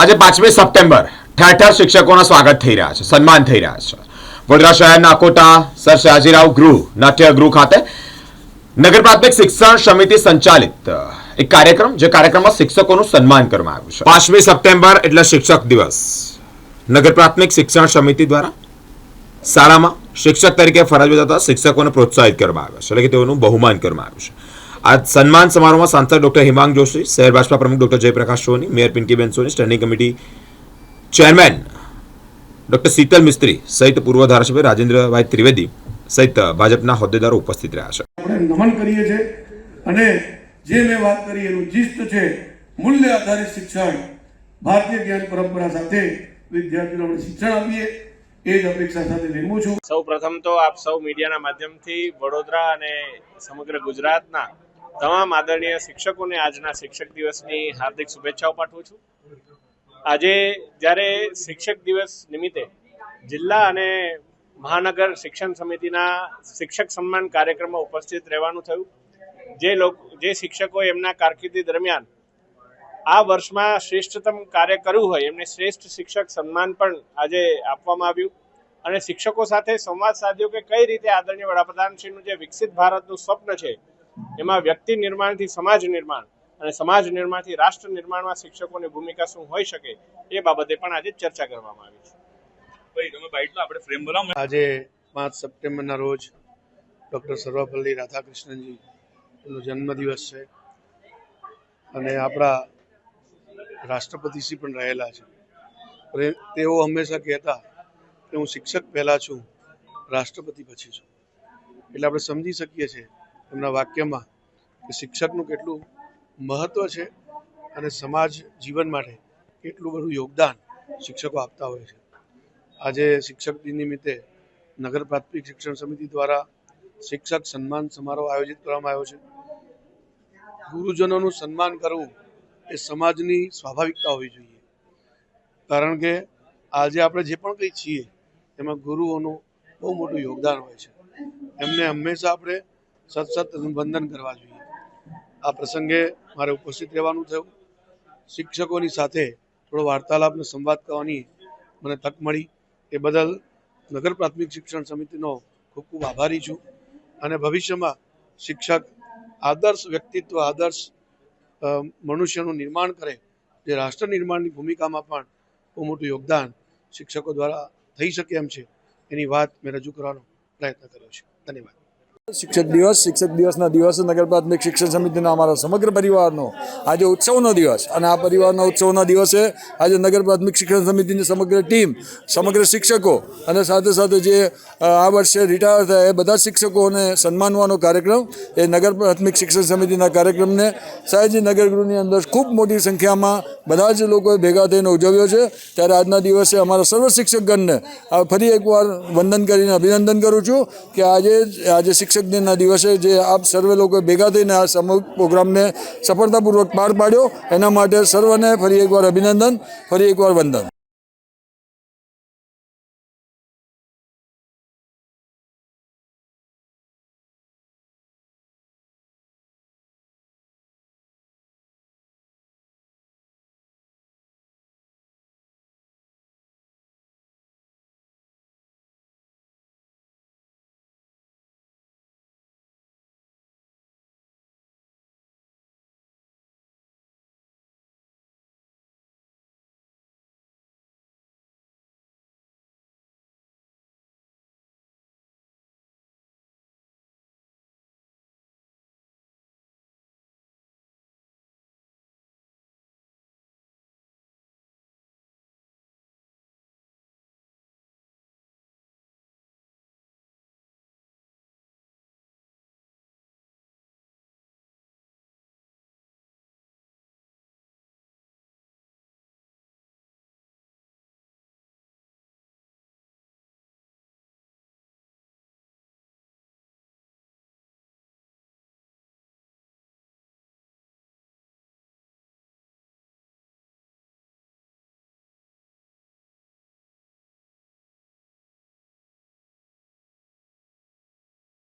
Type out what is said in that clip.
આજે 5મી સપ્ટેમ્બર ઠેર ઠેર શિક્ષકોના સ્વાગત થઈ રહ્યા છે, સન્માન થઈ રહ્યા છે. વડોદરા શહેરના અકોટા સર શાજીરાવ ગૃહ નાટ્ય ગૃહ ખાતે નગર પ્રાથમિક શિક્ષણ સમિતિ સંચાલિત એક કાર્યક્રમ, જે કાર્યક્રમમાં શિક્ષકોનું સન્માન કરવામાં આવ્યું છે. 5મી સપ્ટેમ્બર એટલે શિક્ષક દિવસ. નગર પ્રાથમિક શિક્ષણ સમિતિ દ્વારા શાળામાં શિક્ષક તરીકે ફરજ બજાવતા શિક્ષકોને પ્રોત્સાહિત કરવામાં આવ્યા છે, એટલે કે તેઓનું બહુમાન કરવામાં આવ્યું છે. આ સન્માન સમારોહમાં સાંસદ ડોક્ટર હિમાંગ જોશી, શહેર ભાજપા પ્રમુખ doctor Jayprakash Soni, mayor Pinkiben Soni, standing committee chairman doctor Sheetal Mistry સહિત પૂર્વ ધારાસભ્ય રાજેન્દ્રભાઈ ત્રિવેદી સહિત ભાજપના હોદ્દેદારો ઉપસ્થિત રહ્યા છે. આપણે નમન કરીએ છીએ અને જે મેં વાત કરી એનું જીસ્ટ છે મૂલ્ય આધારિત શિક્ષણ, ભારતીય જ્ઞાન પરંપરા સાથે વિદ્યાર્થીઓને શિક્ષણ આપીએ એ જ અપેક્ષા સાથે નિર્મું છું. સૌ પ્રથમ તો આપ સૌ મીડિયાના માધ્યમથી વડોદરા અને સમગ્ર ગુજરાતના તમામ આદરણીય શિક્ષકોને આજના શિક્ષક દિવસની હાર્દિક શુભેચ્છાઓ પાઠવું છું. આજે જ્યારે શિક્ષક દિવસ નિમિત્તે જિલ્લા અને મહાનગર શિક્ષણ સમિતિના શિક્ષક સન્માન કાર્યક્રમમાં ઉપસ્થિત રહેવાનું થયું. જે શિક્ષકોએ એમના કારકિર્દી દરમિયાન આ વર્ષમાં શ્રેષ્ઠતમ કાર્ય કર્યું હોય એમને શ્રેષ્ઠ શિક્ષક સન્માન પણ આજે આપવામાં આવ્યું અને શિક્ષકો સાથે સંવાદ સાધ્યો કે કઈ રીતે આદરણીય વડાપ્રધાનશ્રીનું જે વિકસિત ભારતનું સ્વપ્ન છે એમાં વ્યક્તિ નિર્માણથી સમાજ નિર્માણ અને સમાજ નિર્માણથી રાષ્ટ્ર નિર્માણમાં શિક્ષકોની ભૂમિકા શું હોઈ શકે એ બાબતે પણ આજે ચર્ચા કરવામાં આવી છે. આજે 5 સપ્ટેમ્બરના રોજ ડૉક્ટર સર્વપલ્લી રાધાકૃષ્ણનજીનો જન્મદિવસ છે અને આપણા રાષ્ટ્રપતિશ્રી પણ રહેલા છે. તેઓ હંમેશા કહેતા કે હું શિક્ષક પહેલાં છું, રાષ્ટ્રપતિ પછી છું. એટલે આપણે સમજી શકીએ છીએ એમના વાક્યમાં કે શિક્ષકનું કેટલું મહત્ત્વ છે અને સમાજ જીવન માટે કેટલું બધું યોગદાન શિક્ષકો આપતા હોય છે. આજે શિક્ષક દિન નિમિત્તે નગર પ્રાથમિક શિક્ષણ સમિતિ દ્વારા શિક્ષક સન્માન સમારોહ આયોજિત કરવામાં આવ્યો છે. ગુરુજનોનું સન્માન કરવું એ સમાજની સ્વાભાવિકતા હોવી જોઈએ, કારણ કે આજે આપણે જે પણ કંઈ છીએ એમાં ગુરુઓનું બહુ મોટું યોગદાન હોય છે. એમને હંમેશા આપણે સતત વંદન કરવા જોઈએ. આ પ્રસંગે મારે ઉપસ્થિત રહેવાનું થયું. શિક્ષકોની સાથે થોડો વાર્તાલાપ અને સંવાદ કરવાની મને તક મળી. એ બદલ નગર પ્રાથમિક શિક્ષણ સમિતિનો ખૂબ ખૂબ આભારી છું અને ભવિષ્યમાં શિક્ષક આદર્શ વ્યક્તિત્વ, આદર્શ મનુષ્યનું નિર્માણ કરે, જે રાષ્ટ્ર નિર્માણની ભૂમિકામાં પણ બહુ મોટું યોગદાન શિક્ષકો દ્વારા થઈ શકે એમ છે, એની વાત મેં રજૂ કરવાનો પ્રયત્ન કર્યો છે. ધન્યવાદ. શિક્ષક દિવસના દિવસે નગર પ્રાથમિક શિક્ષણ સમિતિના અમારા સમગ્ર પરિવારનો આજે ઉત્સવનો દિવસ અને આ પરિવારના ઉત્સવના દિવસે આજે નગર પ્રાથમિક શિક્ષણ સમિતિની સમગ્ર ટીમ, સમગ્ર શિક્ષકો અને સાથે સાથે જે આ વર્ષે રિટાયર થયા એ બધા શિક્ષકોને સન્માનવાનો કાર્યક્રમ એ નગર પ્રાથમિક શિક્ષણ સમિતિના કાર્યક્રમને સયાજી નગરગૃહની અંદર ખૂબ મોટી સંખ્યામાં બધા જ લોકોએ ભેગા થઈને ઉજવ્યો છે. ત્યારે આજના દિવસે અમારા સર્વ શિક્ષકગણને ફરી એકવાર વંદન કરીને અભિનંદન કરું છું કે આજે શિક્ષક દિનના દિવસે જે આપ સર્વે લોકો ભેગા થઈને આ સમૂહ પ્રોગ્રામને સફળતાપૂર્વક પાર પાડ્યો એના માટે સર્વને ફરી એકવાર અભિનંદન, ફરી એકવાર વંદન.